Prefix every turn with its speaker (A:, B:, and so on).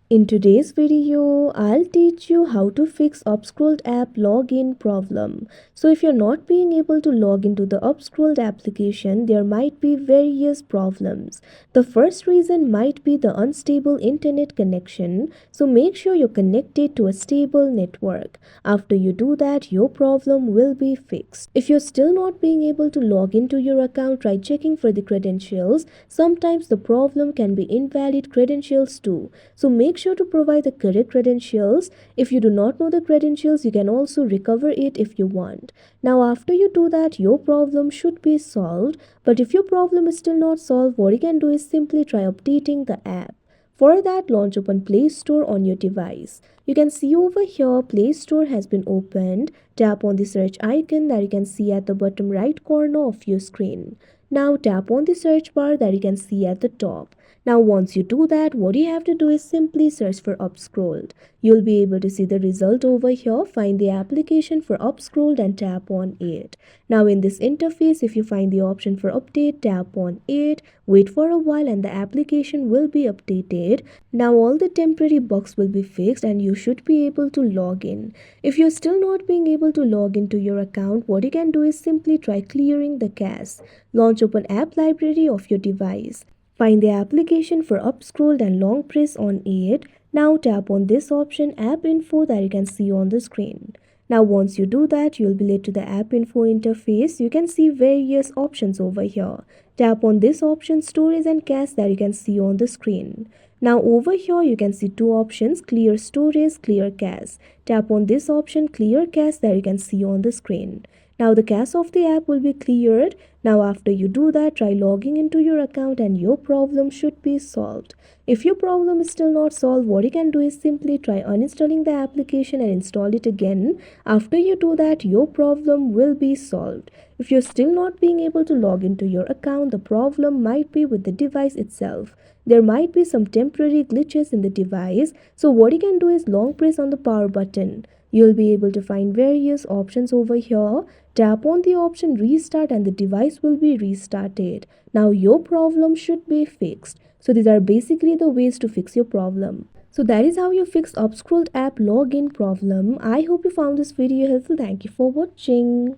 A: In today's video, I'll teach you how to fix UpScrolled app login problem. So if you're not being able to log into the UpScrolled application, there might be various problems. The first reason might be the unstable internet connection, so make sure you're connected to a stable network. After you do that, your problem will be fixed. If you're still not being able to log into your account, try checking for the credentials. Sometimes the problem can be invalid credentials too. So make sure to provide the correct credentials. If you do not know the credentials, you can also recover it if you want. Now after you do that, your problem should be solved. But if your problem is still not solved, what you can do is simply try updating the app. For that, launch open Play Store on your device. You can see over here Play Store has been opened. Tap on the search icon that you can see at the bottom right corner of your screen. Now tap on the search bar that you can see at the top. Now once you do that, what you have to do is simply search for UpScrolled. You'll be able to see the result over here. Find the application for UpScrolled and tap on it. Now in this interface, if you find the option for update, tap on it. Wait for a while and the application will be updated. Now all the temporary bugs will be fixed and you should be able to log in. If you're still not being able to log into your account, what you can do is simply try clearing the cache. Launch open app library of your device. Find the application for UpScrolled and long press on it. Now tap on this option App Info that you can see on the screen. Now once you do that, you'll be led to the App Info interface. You can see various options over here. Tap on this option Storage and Cache that you can see on the screen. Now over here you can see two options, Clear Storage, Clear Cache. Tap on this option Clear Cache that you can see on the screen. Now the cache of the app will be cleared. Now after you do that, try logging into your account and your problem should be solved. If your problem is still not solved, what you can do is simply try uninstalling the application and install it again. After you do that, your problem will be solved. If you're still not being able to log into your account, the problem might be with the device itself. There might be some temporary glitches in the device. So what you can do is long press on the power button. You'll be able to find various options over here. Tap on the option restart and the device will be restarted. Now your problem should be fixed. So these are basically the ways to fix your problem. So that is how you fix UpScrolled app login problem. I hope you found this video helpful. Thank you for watching.